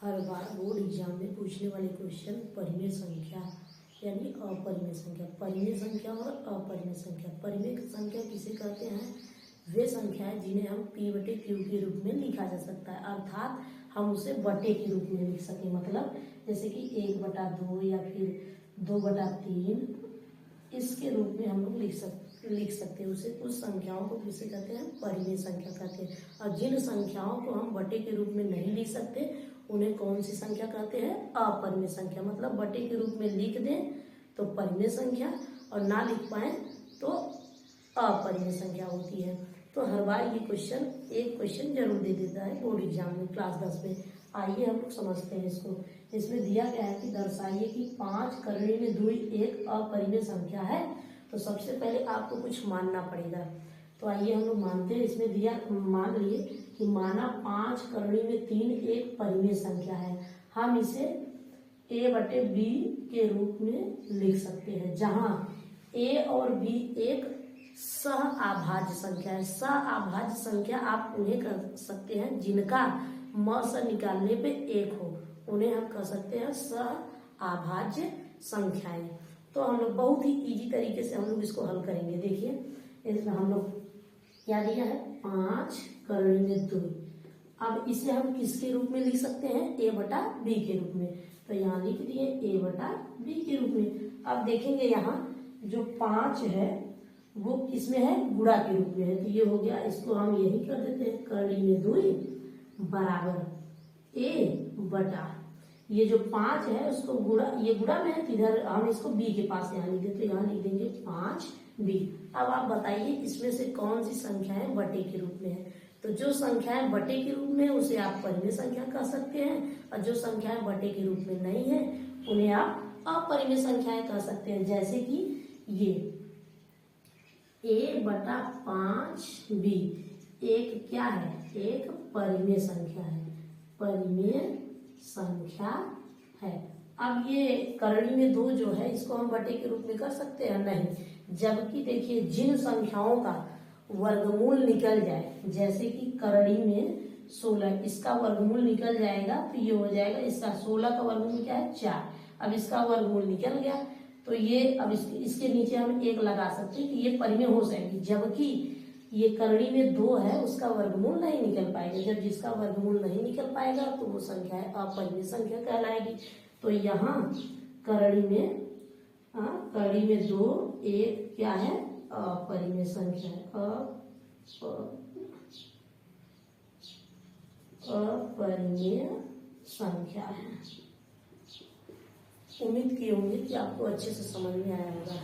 हर बार board exam में पूछने वाले क्वेश्चन परिमेय संख्या यानी अपरिमेय संख्या, परिमेय संख्या और अपरिमेय संख्या। परिमेय संख्या किसे कहते हैं? वे संख्याएं जिन्हें हम p/q के रूप में लिखा जा सकता है, अर्थात हम उसे बटे के रूप में लिख सके। मतलब जैसे कि 1/2 या फिर 2/3 इसके रूप में हम लोग लिख सकते हैं। उसे उस संख्याओं को किसे कहते हैं? परिमेय संख्या कहते हैं। और जिन संख्याओं को हम बटे के रूप में नहीं लिख सकते उन्हें कौन सी संख्या कहते हैं? अपरिमेय संख्या। मतलब बटे के रूप में लिख दें तो परिमेय संख्या और ना लिख पाए तो अपरिमेय संख्या होती है। तो हर बार ये एक क्वेश्चन जरूर दे देता है बोर्ड एग्जाम में क्लास 10 में। आइए हम लोग समझते हैं इसको। इसमें दिया गया है कि दर्शाइए कि 5 करड़ी में 2 एक अपरिमेय संख्या है। तो सबसे पहले आपको कुछ मानना पड़ेगा। तो आइए हम लोग मानते हैं। इसमें दिया, मान लिए कि माना 5 करड़ी में 3 एक परिमेय संख्या है। हम इसे a/b के रूप में लिख सकते हैं, जहां a और b एक सह आभाज्य संख्या है। सह आभाज्य संख्या आप उन्हें कह सकते हैं जिनका म से निकालने पे 1 हो, उन्हें हम कह सकते हैं सह आभाज्य संख्याएं। तो हम लोग बहुत ही इजी तरीके से हम लोग इसको हल करेंगे। देखिए इसमें हम लोग क्या दिया है? 5 करड़ी में 2। अब इसे हम किसके रूप में लिख सकते हैं? a/b के रूप में। तो यहाँ लिख दिए a/b के रूप में। अब देखेंगे यहाँ जो 5 है वो किसमें है? गुणा के रूप में है। तो ये हो गया, इसको हम यही कर देते हैं, करड़ी में 2 बराबर a/, ये जो 5 है उसको गुणा, ये गुणा में है तो इधर हम इसको b के पास यहाँ लिख देते, यहाँ लिख देंगे 5b। अब आप बताइए इसमें से कौन सी संख्याएं बटे के रूप में है? तो जो संख्याएं बटे के रूप में उसे आप परिमेय संख्या कह सकते हैं, और जो संख्याएं बटे के रूप में नहीं है उन्हें आप अपरिमेय संख्याएं कह सकते हैं। जैसे कि ये a/5b एक क्या है? एक परिमेय संख्या है, परिमेय संख्या है। अब ये करड़ी में 2 जो है इसको हम बटे के रूप में कर सकते हैं? नहीं। जबकि देखिए जिन संख्याओं का वर्गमूल निकल जाए, जैसे कि करड़ी में 16, इसका वर्गमूल निकल जाएगा तो ये हो जाएगा, इसका 16 का वर्गमूल क्या है? 4। अब इसका वर्गमूल निकल गया तो ये, अब इसके नीचे हम 1 लगा सकते हैं कि ये परिमेय हो जाएगी। जबकि ये करड़ी में 2 है उसका वर्गमूल नहीं निकल पाएगा। जब जिसका वर्गमूल नहीं निकल पाएगा तो वो संख्या है अपरिमेय संख्या कहलाएगी। तो यहाँ करड़ी में 2 एक क्या है? अपरिमेय संख्या है, अपरिमेय संख्या है। उम्मीद की होंगी कि आपको अच्छे से समझ में आया होगा।